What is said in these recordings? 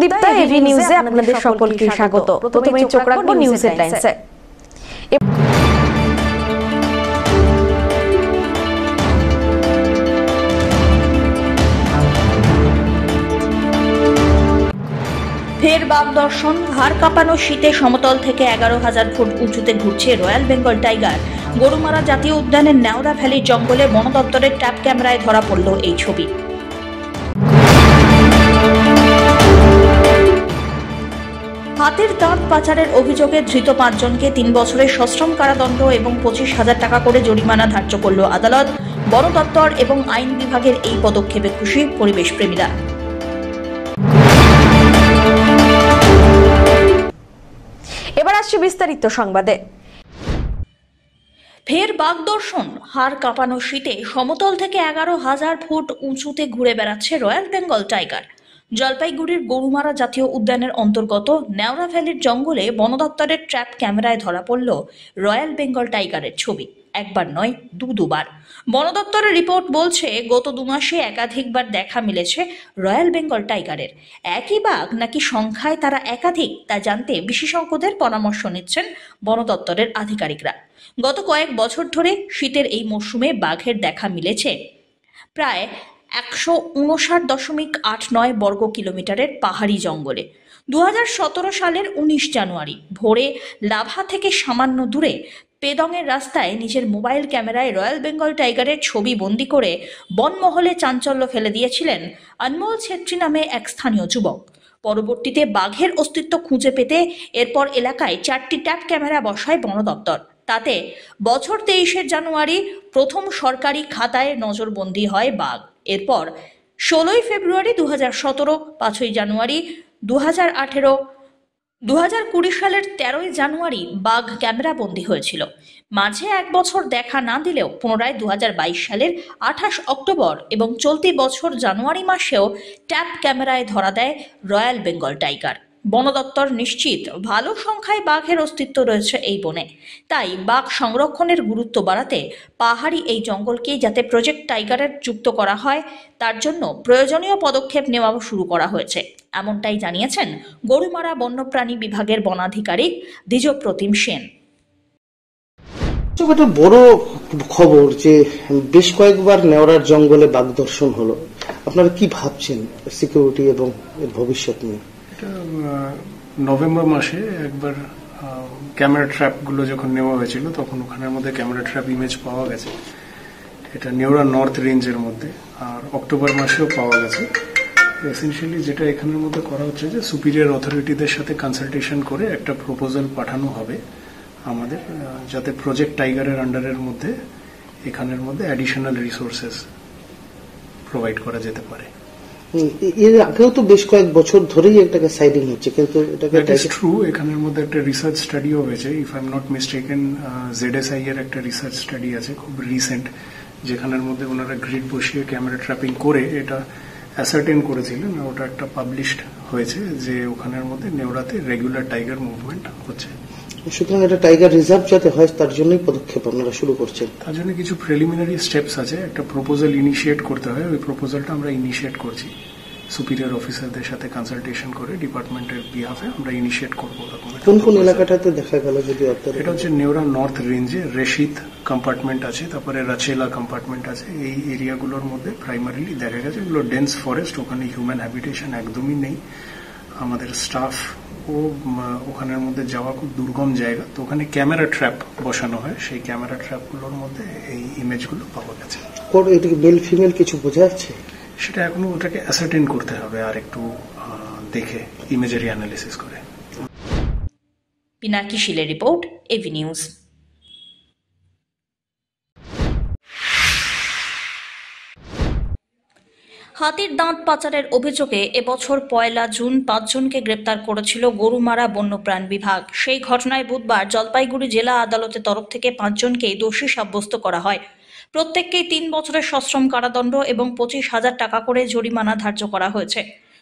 Sudipta, AV নিউজে আপনাদের সকলকে স্বাগত। প্রথমেই চোখ রাখবো নিউজ হেডলাইন্সে। ফের বাঘ দর্শন, হাড় কাঁপানো শীতে সমতল থেকে 11,000 ফুট উঁচুতে ঘুরছে রয়্যাল বেঙ্গল টাইগার। গরুমারা জাতীয় উদ্যানের নেওড়া ভ্যালির জঙ্গলে বন দপ্তরের ট্র্যাপ ক্যামেরায় ধরা পড়ল এই ছবি। হাতের দাঁত পাচারের অভিযোগে ধৃত 5 জনকে 3 বছরের সশ্রম কারাদণ্ড এবং 25,000 টাকা করে জরিমানা ধার্য করল আদালত। বন দপ্তর এবং আইন বিভাগের এই পদক্ষেপে খুশি পরিবেশ প্রেমীরা। এবার আসছে বিস্তারিত সংবাদে। ফের বাঘ দর্শন, হাড় কাঁপানো শীতে সমতল থেকে 11,000 ফুট উঁচুতে ঘুরে বেড়াচ্ছে রয়্যাল বেঙ্গল টাইগার। জলপাইগুড়ির গরুমারা জাতীয় উদ্যানের অন্তর্গত নেওড়া ভ্যালির জঙ্গলে বন দপ্তরের ট্র্যাপ ক্যামেরায় ধরা পড়ল রয়্যাল বেঙ্গল টাইগারের ছবি। একবার নয়, দুবার। বন দপ্তরের রিপোর্ট বলছে, গত 2 মাসে একাধিকবার দেখা মিলেছে রয়্যাল বেঙ্গল টাইগারের। একই বাঘ নাকি সংখ্যায় তারা একাধিক, তা জানতে বিশেষজ্ঞদের পরামর্শ নিচ্ছেন বন দপ্তরের আধিকারিকরা। গত কয়েক বছর ধরে শীতের এই মরশুমে বাঘের দেখা মিলেছে প্রায় 159.89 বর্গ কিলোমিটারের পাহাড়ি জঙ্গলে। 2017 সালের 19 জানুয়ারি ভোরে লাভা থেকে সামান্য দূরে পেদংয়ের রাস্তায় নিজের মোবাইল ক্যামেরায় রয়্যাল বেঙ্গল টাইগারের ছবি বন্দি করে বনমহলে চাঞ্চল্য ফেলে দিয়েছিলেন অনমোল ছেত্রী নামে এক স্থানীয় যুবক। পরবর্তীতে বাঘের অস্তিত্ব খুঁজে পেতে এরপর এলাকায় 4টি ট্র্যাপ ক্যামেরা বসায় বন দপ্তর। তাতে বছর 23 জানুয়ারি প্রথম সরকারি খাতায় নজরবন্দি হয় বাঘ। এরপর 16 ফেব্রুয়ারি 2017, 5 জানুয়ারি 2018, 2020 সালের 13 জানুয়ারি বাঘ ক্যামেরা বন্দী হয়েছিল। মাঝে 1 বছর দেখা না দিলেও পুনরায় 2022 সালের 28 অক্টোবর এবং চলতি বছর জানুয়ারি মাসেও ট্যাপ ক্যামেরায় ধরা দেয় রয়্যাল বেঙ্গল টাইগার। বন দপ্তর নিশ্চিত ভালো সংখ্যায় বাঘের অস্তিত্ব রয়েছে এই বনে। তাই বাঘ সংরক্ষণের গুরুত্ব বাড়াতে পাহাড়ি এই জঙ্গলকে যাতে প্রজেক্ট টাইগারের যুক্ত করা হয়, তার জন্য প্রয়োজনীয় পদক্ষেপ নেওয়া শুরু করা হয়েছে, এমনটাই জানিয়েছেন গরুমারা বন্যপ্রাণী বিভাগের বনাধিকারিক দ্বিজপ্রতিম সেন। একটা বড় খবর যে বেশ কয়েকবার নেওড়ার জঙ্গলে বাঘ দর্শন হলো, আপনারা কি ভাবছেন সিকিউরিটি এবং এর ভবিষ্যৎ নিয়ে? নভেম্বর মাসে একবার ক্যামেরা ট্র্যাপ গুলো যখন নেওয়া হয়েছিল তখন ওখানের মধ্যে ক্যামেরা ট্র্যাপ ইমেজ পাওয়া গেছে। এটা নেওড়া নর্থ রেঞ্জের মধ্যে, আর অক্টোবর মাসেও পাওয়া গেছে। এসেনশিয়ালি যেটা এখানের মধ্যে করা হচ্ছে যে সুপিরিয়র অথরিটিদের সাথে কনসালটেশন করে একটা প্রপোজাল পাঠানো হবে আমাদের, যাতে প্রজেক্ট টাইগারের আন্ডারের মধ্যে এখানের মধ্যে অ্যাডিশনাল রিসোর্সেস প্রোভাইড করা যেতে পারে। এর আগেও তো বেশ কয়েক বছর ধরেই এটাকে সাইডিং হচ্ছে, কিন্তু ট্রু এখানের মধ্যে একটা রিসার্চ স্টাডিও হয়েছে। If I am not mistaken, ZSI এর একটা রিসার্চ স্টাডি আছে খুব রিসেন্ট, যেখানের মধ্যে ওনারা গ্রিড বসিয়ে ক্যামেরা ট্র্যাপিং করে এটা অ্যাসার্টেন করেছিলেন। ওটা একটা পাবলিশড হয়েছে যে ওখানের মধ্যে নেওড়াতে রেগুলার টাইগার মুভমেন্ট হচ্ছে। সুতরাং এটা টাইগার রিজার্ভ যাতে হয় তার জন্যই পদক্ষেপ আপনারা শুরু করছেন। তার জন্য কিছু প্রিলিমিনারি স্টেপস আছে, একটা প্রপোজাল ইনিশিয়েট করতে হয়। ওই প্রপোজালটা আমরা ইনিশিয়েট করছি সুপিরিয়র অফিসারদের সাথে কনসালটেশন করে ডিপার্টমেন্টের বিহাফে আমরা ইনিশিয়েট করবো। কোন কোন এলাকাটাতে দেখা গেল যদি আপনাদের? এটা হচ্ছে নেওড়া নর্থ রেঞ্জে রেশিদ কম্পার্টমেন্ট আছে, তারপরে রাচেলা কম্পার্টমেন্ট আছে। এই এরিয়াগুলোর মধ্যে প্রাইমারিলি দেখা গেছে এগুলো ডেন্স ফরেস্ট, ওখানে হিউম্যান হ্যাবিটেশন একদমই নেই। আমাদের স্টাফ ও ওখানের মধ্যে যাওয়া খুব দুর্গম জায়গা, তো ওখানে ক্যামেরা ট্র্যাপ বসানো হয়। সেই ক্যামেরা ট্র্যাপগুলোর মধ্যে এই ইমেজগুলো পাওয়া গেছে। এটাকে মেল ফিমেল কিছু বোঝা যাচ্ছে? সেটা এখনো ওটাকে অ্যাসার্টেন করতে হবে আর একটু দেখে ইমেজারি অ্যানালিসিস করে। পিনাকি শিলের রিপোর্ট, এভি নিউজ। হাতির দাঁত পাচারের অভিযোগে এবছর 1 জুন 5 জনকে গ্রেপ্তার করেছিল গরুমারা বন্যপ্রাণ বিভাগ। সেই ঘটনায় বুধবার জলপাইগুড়ি জেলা আদালতের তরফ থেকে 5 জনকেই দোষী সাব্যস্ত করা হয়। প্রত্যেককেই 3 বছরের সশ্রম কারাদণ্ড এবং 25,000 টাকা করে জরিমানা ধার্য করা হয়েছে।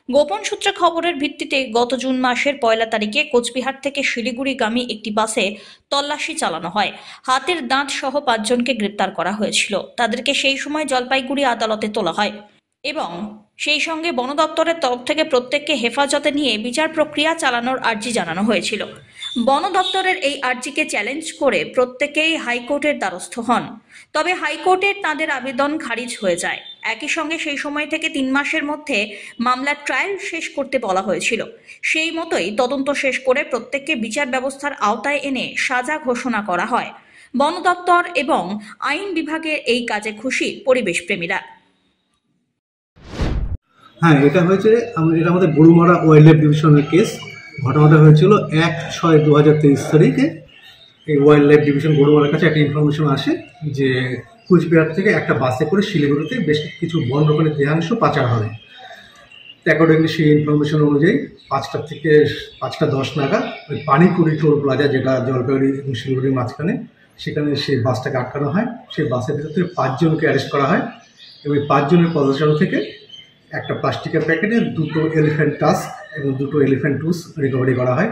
গোপন সূত্রে খবরের ভিত্তিতে গত জুন মাসের 1 তারিখে কোচবিহার থেকে শিলিগুড়িগামী একটি বাসে তল্লাশি চালানো হয়। হাতের দাঁত সহ 5 জনকে গ্রেপ্তার করা হয়েছিল। তাদেরকে সেই সময় জলপাইগুড়ি আদালতে তোলা হয় এবং সেই সঙ্গে বন দপ্তরের তরফ থেকে প্রত্যেককে হেফাজতে নিয়ে বিচার প্রক্রিয়া চালানোর আর্জি জানানো হয়েছিল। বন দপ্তরের এই আর্জিকে চ্যালেঞ্জ করে প্রত্যেকেই হাইকোর্টের দ্বারস্থ হন, তবে হাইকোর্টের তাদের আবেদন খারিজ হয়ে যায়। একই সঙ্গে সেই সময় থেকে 3 মাসের মধ্যে মামলার ট্রায়াল শেষ করতে বলা হয়েছিল। সেই মতোই তদন্ত শেষ করে প্রত্যেককে বিচার ব্যবস্থার আওতায় এনে সাজা ঘোষণা করা হয়। বন দপ্তর এবং আইন বিভাগের এই কাজে খুশি পরিবেশ প্রেমীরা। হ্যাঁ, এটা হয়েছে এটা আমাদের গরুমারা ওয়াইল্ড লাইফ ডিভিশনের কেস। ঘটনাটা হয়েছিল 1/6/2023 তারিখে। এই ওয়াইল্ড লাইফ ডিভিশন গরুমারার কাছে একটা ইনফরমেশন আসে যে কুচবিহার থেকে একটা বাসে করে শিলিগুড়িতে বেশ কিছু বন রোপণের দেহাংশ পাচার হবে। অ্যাকর্ডিংলি সেই ইনফরমেশন অনুযায়ী 5টা থেকে 5টা 10 নাগাদ ওই পানিকুড়ি টোল প্লাজা, যেটা জলপাইগুড়ি এবং শিলিগুড়ির মাঝখানে, সেখানে সেই বাসটাকে আটকানো হয়। সেই বাসের ভিতর থেকে 5 জনকে অ্যারেস্ট করা হয় এবং 5 জনের পদচারণ থেকে একটা প্লাস্টিকের প্যাকেটে 2টো এলিফ্যান্ট টাস্ক এবং 2টো এলিফ্যান্ট টুস রিকভারি করা হয়।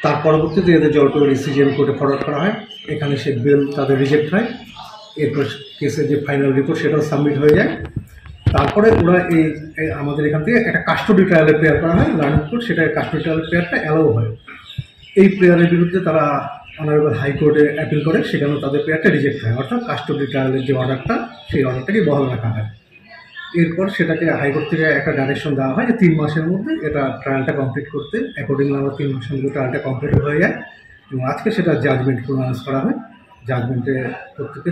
তার পরবর্তীতে এদের জলপাইগুড়ি সিজিএম কোর্টে ফরওয়ার্ড করা হয়। এখানে সে বেল তাদের রিজেক্ট হয়। এরপর কেসের যে ফাইনাল রিপোর্ট সেটাও সাবমিট হয়ে যায়। তারপরে ওরা এই আমাদের এখান থেকে একটা কাস্টোডি ট্রায়ালের প্রেয়ার করা হয় লার্নিং কোর্ট, সেটা কাস্টোডি ট্রায়ালের প্রেয়ারটা অ্যালাউ হয়। এই প্রেয়ারের বিরুদ্ধে তারা অনারেবল হাইকোর্টে অ্যাপিল করে, সেখানেও তাদের প্রেয়ারটা রিজেক্ট হয়। অর্থাৎ কাস্টোডি ট্রায়ালের যে অর্ডারটা, সেই অর্ডারটাকে বহাল রাখা হয়। এরপর সেটাকে হাইকোর্ট থেকে একটা ডাইরেকশন দেওয়া হয় যে 3 মাসের মধ্যে এটা ট্রায়ালটা কমপ্লিট করতে। অ্যাকর্ডিংলি আমরা 3 মাসের মধ্যে ট্রায়ালটা কমপ্লিট হয়ে যায় এবং আজকে সেটা জাজমেন্ট প্রনাউন্স করা হয়। জাজমেন্টে প্রত্যেকে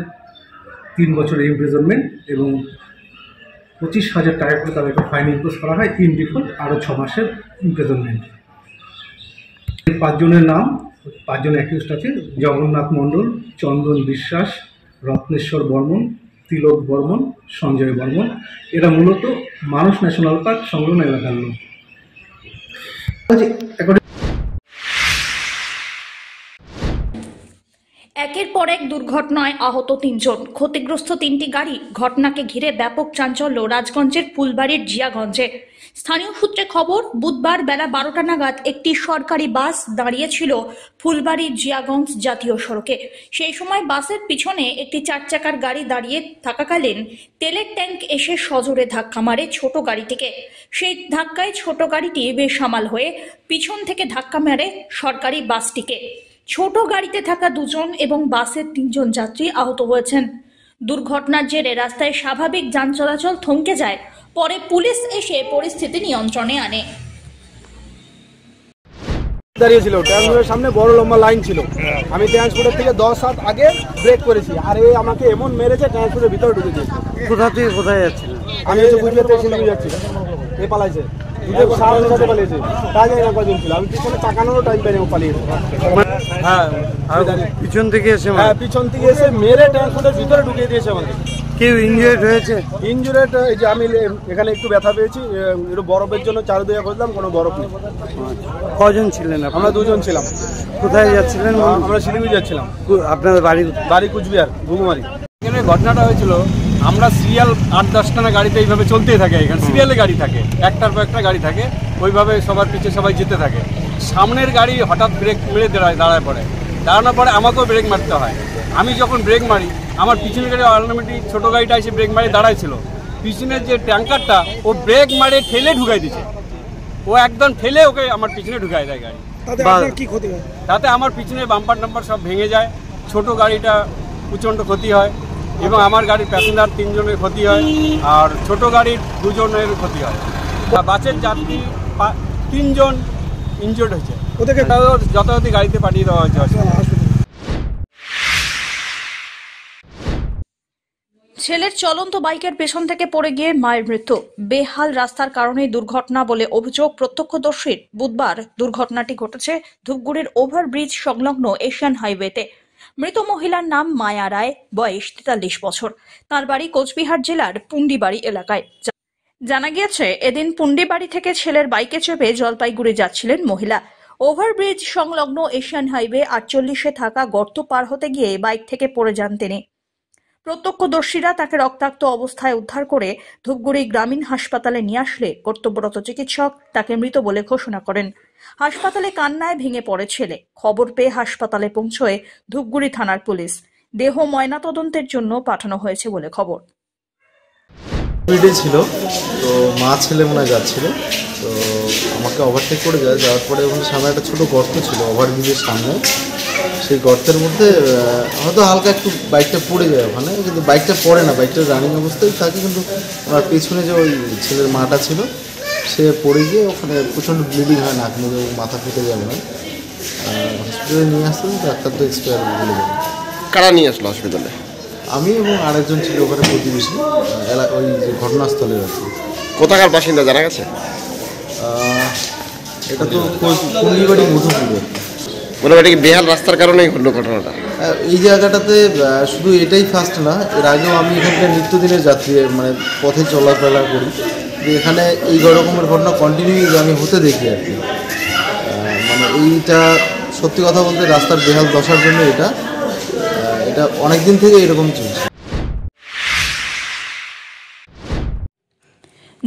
3 বছরের ইমপ্রিজনমেন্ট এবং 25,000 টাকা করে তাদেরকে ফাইন ইম্পোজ করা হয়। ইন ডিফল্ট আরও 6 মাসের ইমপ্রিজনমেন্ট। 5 জনের নাম, 5 জন অ্যাকিউজড আছে: জগন্নাথ মণ্ডল, চন্দন বিশ্বাস, রত্নেশ্বর বর্মন, তিলক বর্মন, সঞ্জয় বর্মন। এরা মূলত মানস ন্যাশনাল পার্ক সংলগ্ন এলাকার লোক। একের পর এক দুর্ঘটনায় আহত 3 জন, ক্ষতিগ্রস্ত 3টি গাড়ি। ঘটনাকে ঘিরে ব্যাপক চাঞ্চল্য রাজগঞ্জের ফুলবাড়ির জিয়াগঞ্জে। স্থানীয় সূত্রে খবর, বুধবার বেলা 12টা নাগাদ একটি সরকারি বাস দাঁড়িয়েছিল ফুলবাড়ির জিয়াগঞ্জ জাতীয় সড়কে। সেই সময় বাসের পিছনে একটি 4 চাকার গাড়ি দাঁড়িয়ে থাকাকালীন তেলের ট্যাঙ্ক এসে সজোরে ধাক্কা মারে ছোট গাড়িটিকে। সেই ধাক্কায় ছোট গাড়িটি বেসামাল হয়ে পিছন থেকে ধাক্কা মারে সরকারি বাসটিকে। ছোট গাড়িতে থাকা 2 জন এবং বাসের 3 জন যাত্রী আহত হয়েছেন। দুর্ঘটনার জেরে রাস্তায় স্বাভাবিক যান চলাচল থমকে যায়। পরে পুলিশ এসে পরিস্থিতি নিয়ন্ত্রণে আনে। দাঁড়িয়েছিল, ট্রান্সপোর্টের সামনে বড় লম্বা লাইন ছিল। আমি ট্রান্সপোর্টের থেকে 10 হাত আগে ব্রেক করেছি, আর এ আমাকে এমন মেরেছে ট্রান্সপোর্টের ভিতরে ঢুকে দিয়েছে। কোথা থেকে কোথায় যাচ্ছিলেন? আমি হচ্ছে গুজরাট থেকে শিলিগুড়ি যাচ্ছি। এ পালাইছে, সাথে সাথে পালিয়েছে। তাই জানি না কজন ছিল। আমি পিছনে তাকানোরও টাইম পাইনি, ও পালিয়েছে। হ্যাঁ, পিছন থেকে এসে হ্যাঁ, পিছন থেকে এসে মেরে ট্রান্সপোর্টের ভিতরে ঢুকিয়ে দিয়েছে আমাকে। কেউ ইনজুর্ড হয়েছে? ইনজুরেড এই যে আমি এখানে একটু ব্যথা পেয়েছি। একটু বরফের জন্য চারদিকে খুঁজলাম, কোনো বরফ নেই। কজন ছিলেন? আমরা 2 জন ছিলাম। কোথায় যাচ্ছিলেন? আমরা শিলিগুড়ি যাচ্ছিলাম। আপনাদের বাড়ি কুচবিহার, ঘুঘুমারি। এখানে ঘটনাটা হয়েছিল, আমরা সিরিয়াল 8-10টা গাড়িতে এইভাবে চলতেই থাকে। এখানে সিরিয়ালে গাড়ি থাকে, একটার পর একটা গাড়ি থাকে, ওইভাবে সবার পিছিয়ে সবাই যেতে থাকে। সামনের গাড়ি হঠাৎ ব্রেক মেরে দাঁড়ায় পড়ে। দাঁড়ানোর পরে আমাকেও ব্রেক মারতে হয়। আমি যখন ব্রেক মারি, আমার পিছনের গাড়ি অটোমেটিক ছোটো গাড়িটা এসে ব্রেক মারি দাঁড়াইছিল। পিছনের যে ট্যাঙ্কারটা ও ব্রেক মারে ঠেলে ঢুকাই দিচ্ছে। ও একদম ঠেলে ওকে আমার পিছনে ঢুকাই দেয় গাড়ি। তাতে আমার পিছনে বাম্পার টাম্পার সব ভেঙে যায়। ছোট গাড়িটা প্রচণ্ড ক্ষতি হয় এবং আমার গাড়ির প্যাসেঞ্জার 3 জনের ক্ষতি হয়, আর ছোট গাড়ির 2 জনের ক্ষতি হয়। বাসের যাত্রী 3 জন ইনজুর্ড হয়েছে, ওদেরকে যথাযথ গাড়িতে পাঠিয়ে দেওয়া হয়েছে। ছেলের চলন্ত বাইকের পেছন থেকে পড়ে গিয়ে মায়ের মৃত্যু। বেহাল রাস্তার কারণে দুর্ঘটনা বলে অভিযোগ প্রত্যক্ষদর্শীর। বুধবার দুর্ঘটনাটি ঘটেছে ধূপগুড়ির ওভারব্রিজ সংলগ্ন এশিয়ান হাইওয়েতে। মৃত মহিলার নাম মায়া রায়, বয়স 43 বছর। তার বাড়ি কোচবিহার জেলার পুন্ডিবাড়ি এলাকায়। জানা গিয়েছে, এদিন পুন্ডিবাড়ি থেকে ছেলের বাইকে চেপে জলপাইগুড়ি যাচ্ছিলেন মহিলা। ওভারব্রিজ সংলগ্ন এশিয়ান হাইওয়ে 48-এ থাকা গর্ত পার হতে গিয়ে বাইক থেকে পড়ে যান তিনি। প্রত্যক্ষদর্শীরা তাকে রক্তাক্ত অবস্থায় উদ্ধার করে ধূপগুড়ি গ্রামীণ হাসপাতালে নিয়ে আসলে কর্তব্যরত চিকিৎসক তাকে মৃত বলে ঘোষণা করেন। হাসপাতালে কান্নায় ভেঙে পড়ে ছেলে। খবর পেয়ে হাসপাতালে পৌঁছয় ধূপগুড়ি থানার পুলিশ। দেহ ময়নাতদন্তের জন্য পাঠানো হয়েছে বলে খবর। স্পিডে ছিল, তো মা ছেলে মনে হয় যাচ্ছিল, তো আমাকে ওভারটেক করে যাওয়ার পরে ওখানে সামনে একটা ছোটো গর্ত ছিল ওভারব্রিজের সামনে। সেই গর্তের মধ্যে হয়তো হালকা একটু বাইকটা পড়ে যায় ওখানে, কিন্তু বাইকটা পড়ে না, বাইকটা রানিং অবস্থায় থাকে, কিন্তু আমার পেছনে যে ওই ছেলের মাটা ছিল সে পড়ে গিয়ে ওখানে প্রচণ্ড ব্লিডিং হয়, নাক মুখে মাথা ফেটে যাবে না, হসপিটালে নিয়ে আসতেন, ডাক্তার তো এক্সপায়ার বলে যাবে। কারা নিয়ে আসলো হসপিটালে? আমি এবং আরেকজন ছিল ওখানে প্রতিবেশী, ওই যে ঘটনাস্থলের আছে। কোথাকার বাসিন্দা জানা গেছে? এটা তো কুন্ডিবাড়ি মধুপুরের। মোটামুটি বেহাল রাস্তার কারণেই ঘটলো ঘটনাটা। এই জায়গাটাতে শুধু এটাই ফার্স্ট না, এর আগেও আমি এখানকার নিত্যদিনের যাত্রী, মানে পথে চলাফেরা করি, এখানে এই রকমের ঘটনা কন্টিনিউ আমি হতে দেখি আর কি। মানে এইটা সত্যি কথা বলতে রাস্তার বেহাল দশার জন্য এটা অনেক দিন থেকে এরকম চলছে।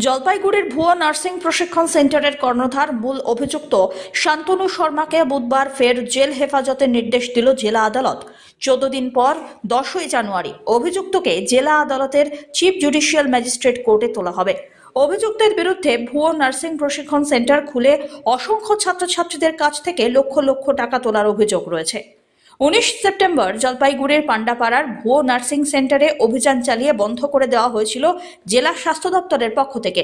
জলপাইগুড়ির ভুয়ো নার্সিং প্রশিক্ষণ সেন্টারের কর্ণধার মূল অভিযুক্ত শান্তনু শর্মাকে বুধবার ফের জেল হেফাজতের নির্দেশ দিল জেলা আদালত। 14 দিন পর 10ই জানুয়ারি অভিযুক্তকে জেলা আদালতের চিফ জুডিশিয়াল ম্যাজিস্ট্রেট কোর্টে তোলা হবে। অভিযুক্তের বিরুদ্ধে ভুয়ো নার্সিং প্রশিক্ষণ সেন্টার খুলে অসংখ্য ছাত্রছাত্রীদের কাছ থেকে লক্ষ লক্ষ টাকা তোলার অভিযোগ রয়েছে। 19 সেপ্টেম্বর জলপাইগুড়ির পান্ডাপাড়ার ভুয়ো নার্সিং সেন্টারে অভিযান চালিয়ে বন্ধ করে দেওয়া হয়েছিল জেলা স্বাস্থ্য দপ্তরের পক্ষ থেকে।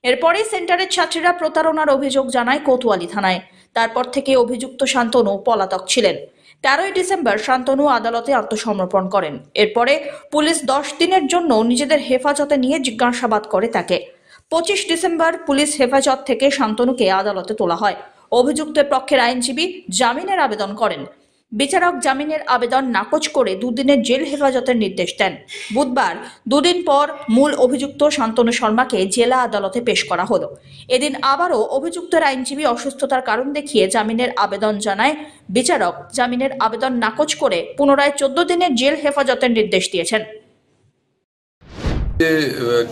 এরপরে সেন্টারের ছাত্রীরা প্রতারণার অভিযোগ জানায় কোতোয়ালি থানায়। তারপর থেকে অভিযুক্ত শান্তনু পলাতক ছিলেন। 13ই ডিসেম্বর শান্তনু আদালতে আত্মসমর্পণ করেন। এরপরে পুলিশ 10 দিনের জন্য নিজেদের হেফাজতে নিয়ে জিজ্ঞাসাবাদ করে তাকে। 25 ডিসেম্বর পুলিশ হেফাজত থেকে শান্তনুকে আদালতে তোলা হয়। অভিযুক্তের পক্ষের আইনজীবী জামিনের আবেদন করেন। বিচারক জামিনের আবেদন নাকচ করে 2 দিনের জেল হেফাজতের নির্দেশ দেন। বুধবার 2 দিন পর মূল অভিযুক্ত শান্তনু শর্মাকে জেলা আদালতে পেশ করা হলো। এদিন আবারও অভিযুক্তের আইনজীবী অসুস্থতার কারণ দেখিয়ে জামিনের আবেদন জানায়। বিচারক জামিনের আবেদন নাকচ করে পুনরায় 14 দিনের জেল হেফাজতের নির্দেশ দিয়েছেন।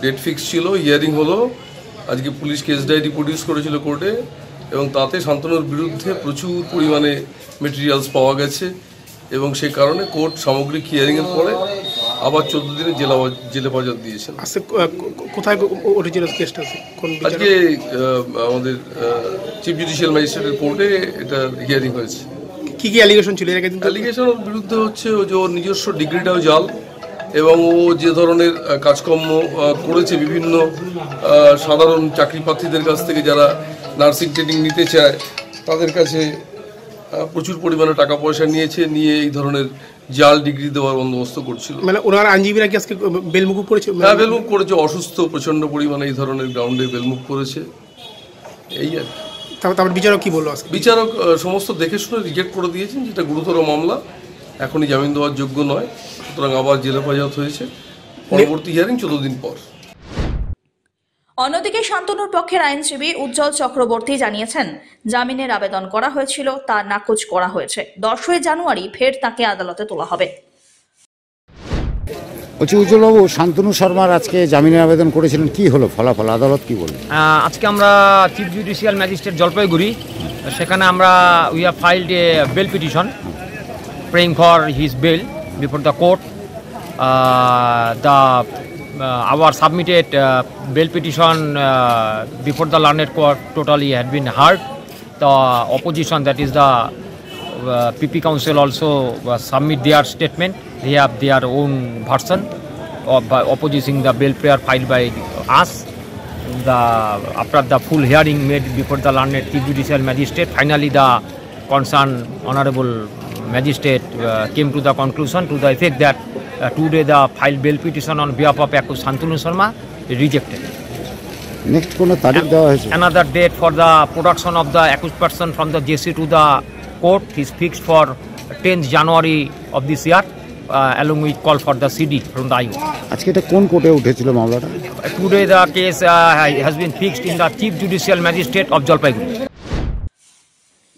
ডেট ফিক্স ছিল, হিয়ারিং হলো, আজকে পুলিশ কেস ডায়েরি প্রডিউস করেছিল কোর্টে, এবং তাতে শান্তনুর বিরুদ্ধে প্রচুর পরিমাণে মেটেরিয়ালস পাওয়া গেছে, এবং সেই কারণে কোর্ট সামগ্রিক হিয়ারিংয়ের পরে আবার 14 দিনে জেল হেফাজত দিয়েছেন। কোথায় উঠেছিল কেসটা? আজকে আমাদের চিফ জুডিশিয়াল ম্যাজিস্ট্রেটের কোর্টে এটা হিয়ারিং হয়েছে। কি কি অ্যালিগেশন ছিল? অ্যালিগেশনের বিরুদ্ধে হচ্ছে যে ওর নিজস্ব ডিগ্রিটাও জাল, এবং ও যে ধরনের কাজকর্ম করেছে বিভিন্ন সাধারণ চাকরি প্রার্থীদের কাছ থেকে যারা নার্সিং ট্রেনিং নিতে চায় তাদের কাছে প্রচুর পরিমাণে টাকা পয়সা নিয়ে এই ধরনের জাল ডিগ্রি দেওয়ার বন্দোবস্ত করছিল। মানে ওনার আইনজীবীরা কি আজকে বেলমুখ করেছে? হ্যাঁ, বেলমুখ করেছে, অসুস্থ প্রচন্ড পরিমাণে এই ধরনের গ্রাউন্ডে বেলমুখ করেছে, এই আর কি। তারপর বিচারক কি বললো? বিচারক সমস্ত দেখে শুনে রিজেক্ট করে দিয়েছেন, যেটা গুরুতর মামলা, এখনই জামিন দেওয়ার যোগ্য নয়, সুতরাং আবার জেল হেফাজত হয়েছে। পরবর্তী হিয়ারিং 14 দিন পর। অন্যদিকে শান্তনুর পক্ষের আইনজীবী উজ্জ্বল চক্রবর্তী জানিয়েছেন, জামিনের আবেদন করা হয়েছিল, তা নাকচ করা হয়েছে। 10ই জানুয়ারি ফের তাকে আদালতে তোলা হবে। উজ্জ্বলবাবু, শান্তনু শর্মার আজকে জামিনের আবেদন করেছিলেন, কি হলো ফলাফল? আদালত কি বলল? আজকে আমরা চিফ জুডিশিয়াল ম্যাজিস্ট্রেট জলপাইগুড়ি, সেখানে আমরা we have ফাইলড A bail petition praying for his bail before the court. Our submitted bail petition before the learned court totally had been heard. The opposition, that is the PP Council, also submit their statement. They have their own version of opposing the bail prayer filed by us. After the full hearing made before the learned Chief Judicial Magistrate, finally the concerned Honorable Magistrate came to the conclusion to the effect that today the filed bail petition on behalf of accused Shantanu Sharma is rejected. Next কোনো তারিখ দেওয়া হয়েছে? Another date for the production of the accused person from the JC to the court is fixed for 10th January of this year, along with call for the CD from the IO. আজকে এটা কোন কোর্টে উঠেছিল মামলাটা? Today the case has been fixed in the Chief Judicial Magistrate of Jalpaiguri.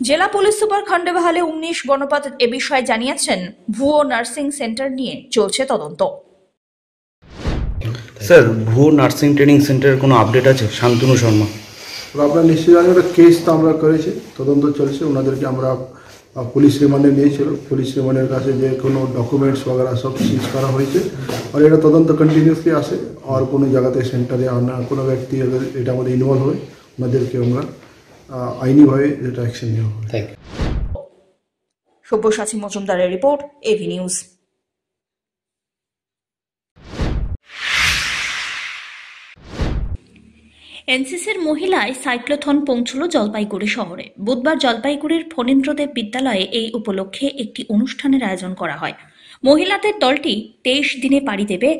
জেলা police super খন্ডেবাহালে 19 গণপাত এ বিষয়ে জানিয়েছেন, ভুয়ো নার্সিং সেন্টার নিয়ে চলছে তদন্ত। স্যার, ভুয়ো নার্সিং ট্রেনিং সেন্টারের কোনো আপডেট আছে? শান্তনু শর্মা আপনারা নিশ্চয়ই জানেন, একটা কেস তো আমরা করেছি, তদন্ত চলছে। ওনাদেরকে আমরা পুলিশ রিমান্ডে নিয়েছিল। পুলিশ রিমান্ডের কাছে যে কোনো ডকুমেন্টস वगैरह সব সিজ করা হয়েছে আর এটা তদন্ত কন্টিনিউসলি আসে। আর কোনো জায়গাতে সেন্টারে কোনো ব্যক্তি এটা আমাদের ইনভলভ হয় ওনাদেরকে আমরা আইনিভাবে যেটা অ্যাকশন নেওয়া হবে। Thank you. সব্যসাচী মজুমদারের রিপোর্ট, এভি নিউজ। এনসিসির মহিলায় সাইক্লোথন পৌঁছল জলপাইগুড়ি শহরে। বুধবার জলপাইগুড়ির ফণীন্দ্রদেব বিদ্যালয়ে এই উপলক্ষে একটি অনুষ্ঠানের আয়োজন করা হয়। মহিলাদের দলটি 23 দিনে পাড়ি দেবে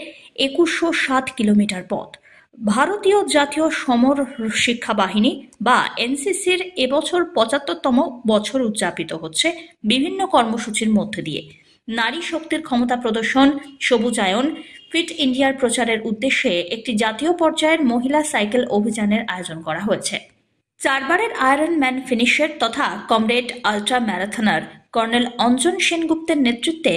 2107 কিলোমিটার পথ। ভারতীয় জাতীয় সমর শিক্ষা বাহিনী বা এনসিসির এবছর 75তম বছর উদযাপিত হচ্ছে বিভিন্ন কর্মসূচির মধ্যে দিয়ে। নারী শক্তির ক্ষমতা প্রদর্শন, সবুজায়ন, ফিট ইন্ডিয়ার প্রচারের উদ্দেশ্যে একটি জাতীয় পর্যায়ের মহিলা সাইকেল অভিযানের আয়োজন করা হয়েছে। 4 বারের আয়রন ম্যান ফিনিশার তথা কমরেড আল্ট্রা ম্যারাথনার কর্নেল অঞ্জন সেনগুপ্তের নেতৃত্বে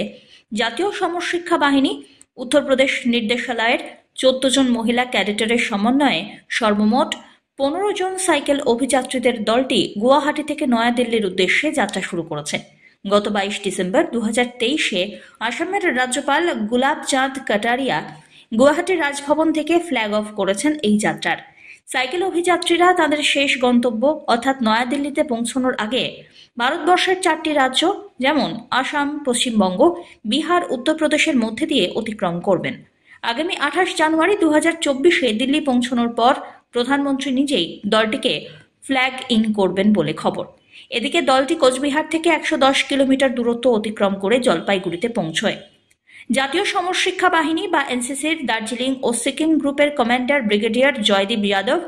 জাতীয় সমর শিক্ষা বাহিনী, উত্তরপ্রদেশ নির্দেশালয়ের 14 জন মহিলা ক্যাডেটের সমন্বয়ে সর্বমোট 15 জন সাইকেল অভিযাত্রীদের দলটি গুয়াহাটি থেকে নয়াদিল্লির উদ্দেশ্যে যাত্রা শুরু করেছে। গত 22 ডিসেম্বর 2023-এ আসামের রাজ্যপাল গুলাব চাঁদ কাটারিয়া গুয়াহাটির রাজভবন থেকে ফ্ল্যাগ অফ করেছেন এই যাত্রার। সাইকেল অভিযাত্রীরা তাদের শেষ গন্তব্য অর্থাৎ নয়াদিল্লিতে পৌঁছানোর আগে ভারতবর্ষের 4টি রাজ্য যেমন আসাম, পশ্চিমবঙ্গ, বিহার, উত্তরপ্রদেশের মধ্যে দিয়ে অতিক্রম করবেন। আগামী 28 জানুয়ারি 2024-এ দিল্লি পৌঁছানোর পর প্রধানমন্ত্রী নিজেই দলটিকে ফ্ল্যাগ ইন করবেন বলে খবর। এদিকে দলটি কোচবিহার থেকে 110 কিলোমিটার দূরত্ব অতিক্রম করে জলপাইগুড়িতে পৌঁছয়। জাতীয় সমর শিক্ষা বাহিনী বা এনসিসির দার্জিলিং ও সিকিম গ্রুপের কমান্ডার ব্রিগেডিয়ার জয়দীপ যাদব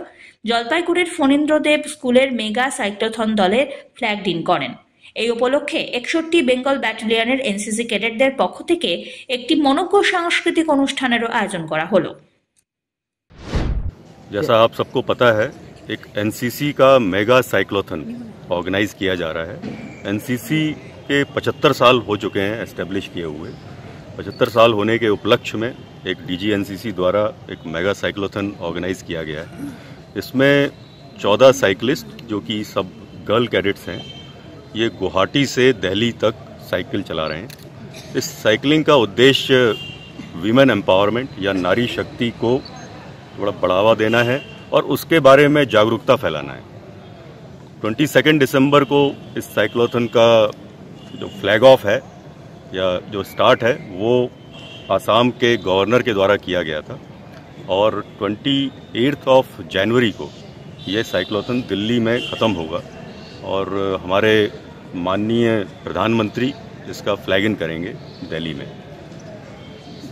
জলপাইগুড়ির ফণীন্দ্রদেব স্কুলের মেগা সাইক্লোথন দলের ফ্ল্যাগ ইন করেন। এই উপলক্ষে 61 বেঙ্গল ব্যাটালিয়নের এনসিসি ক্যাডেটদের পক্ষ থেকে একটি মনোজ্ঞ সাংস্কৃতিক অনুষ্ঠানেরও আয়োজন করা হলো। जैसा आप सबको पता है, एक एनसीसी का मेगा साइक्लोथन ऑर्गेनाइज किया जा रहा है। एनसीसी के 75 साल हो चुके हैं एस्टेब्लिश किए हुए। 75 साल होने के उपलक्ष्य में एक डीजी एनसीसी द्वारा एक मेगा साइक्लोथन ऑर्गेनाइज किया गया है। इसमें 14 साइकिलिस्ट जो कि सब गर्ल कैडेट्स हैं, ये गुवाहाटी से दिल्ली तक साइकिल चला रहे हैं। इस साइकिलिंग का उद्देश्य वीमेन एम्पावरमेंट या नारी शक्ति को थोड़ा बढ़ावा देना है और उसके बारे में जागरूकता फैलाना है। 22 दिसंबर को इस साइक्लोथन का जो फ्लैग ऑफ है या जो स्टार्ट है वो आसाम के गवर्नर के द्वारा किया गया था और 28 जनवरी को ये साइक्लोथन दिल्ली में ख़त्म होगा और हमारे माननीय प्रधानमंत्री इसका फ्लैग इन करेंगे दिल्ली में।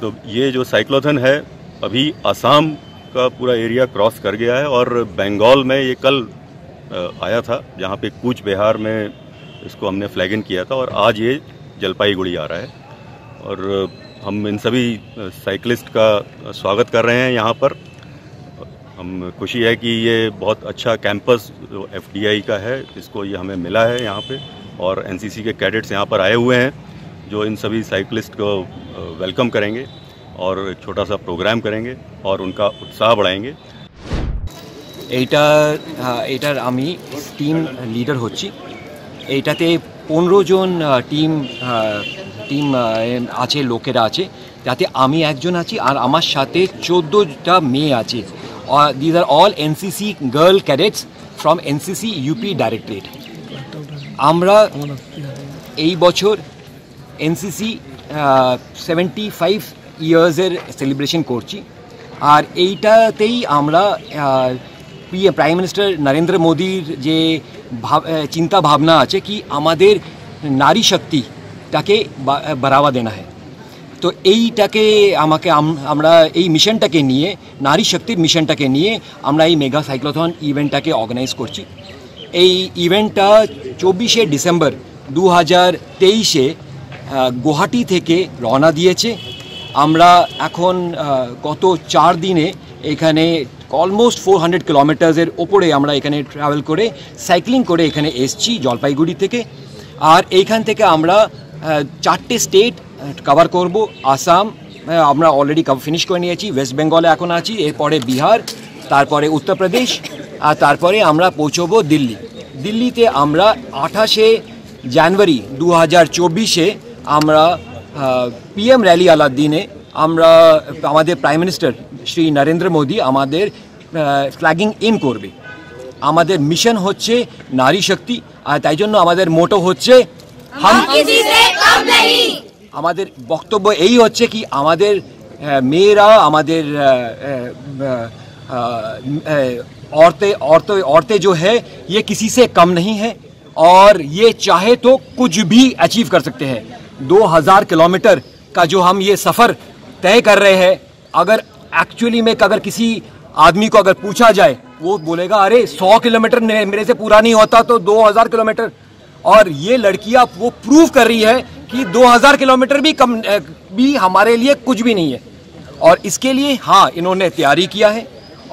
तो ये जो साइक्लोथन है अभी आसाम का पूरा एरिया क्रॉस कर गया है और बंगाल में ये कल आया था, जहाँ पे कूच बिहार में इसको हमने फ्लैग इन किया था और आज ये जलपाईगुड़ी आ रहा है। और हम इन सभी साइकिलिस्ट का स्वागत कर रहे हैं यहाँ पर। हम खुशी है कि ये बहुत अच्छा कैंपस एफडीआई का है, इसको ये हमें मिला है यहाँ पे और एनसीसी के कैडेट्स यहाँ पर आए हुए हैं जो इन सभी साइकिलिस्ट को वेलकम करेंगे और एक छोटा सा प्रोग्राम करेंगे और उनका उत्साह बढ़ाएंगे। এইটার আমি টিম লিডার হচ্ছি। এইটাতে 15 জন টিম আছে, লোকেরা আছে, যাতে আমি একজন আছি আর আমার সাথে 14টা মেয়ে আছে। This are all NCC girl cadets from NCC UP directorate. আমরা এই বছর এনসিসি 75 ইয়ার্সের সেলিব্রেশন করছি আর এইটাতেই আমরা প্রাইম মিনিস্টার নরেন্দ্র মোদির যে চিন্তা ভাবনা আছে কি আমাদের নারী শক্তিটাকে বাড়াवा देना है, তো এইটাকে আমরা এই মিশনটাকে নিয়ে, নারী শক্তির মিশনটাকে নিয়ে আমরা এই মেগা সাইক্লোথন ইভেন্টটাকে অর্গানাইজ করছি। এই ইভেন্টটা 24 ডিসেম্বর 2023-এ গুয়াহাটি থেকে রওনা দিয়েছে। আমরা এখন গত 4 দিনে এখানে অলমোস্ট 400 কিলোমিটারের ওপরে আমরা এখানে ট্রাভেল করে সাইক্লিং করে এখানে এসছি জলপাইগুড়ি থেকে। আর এইখান থেকে আমরা 4টে স্টেট কভার করব। আসাম আমরা অলরেডি ফিনিশ করে নিয়েছি, ওয়েস্ট বেঙ্গলে এখন আছি, এরপরে বিহার, তারপরে উত্তরপ্রদেশ আর তারপরে আমরা পৌঁছবো দিল্লি। দিল্লিতে আমরা 28 জানুয়ারি 2024-এ আমরা পিএম র্যালি আলার দিনে আমরা আমাদের প্রাইম মিনিস্টার শ্রী নরেন্দ্র মোদী আমাদের ফ্ল্যাগিং ইন করবে। আমাদের মিশন হচ্ছে নারী শক্তি, আর তাই জন্য আমাদের মোটো হচ্ছে আমাদের বক্তব্য এই হচ্ছে কি আমাদের মেয়েরা, আমাদের औरतें जो है ये किसी से कम नहीं है और ये चाहे तो कुछ भी अचीव कर सकते हैं। 2000 किलोमीटर का जो हम ये सफ़र तय कर रहे हैं, अगर एक्चुअली में अगर किसी आदमी को अगर पूछा जाए वो बोलेगा अरे 100 किलोमीटर मेरे से पूरा नहीं होता तो 2000 किलोमीटर। और ये लड़कियां वो प्रूव कर रही है कि 2000 किलोमीटर भी कम भी हमारे लिए कुछ भी नहीं है। और इसके लिए हाँ, इन्होंने तैयारी किया है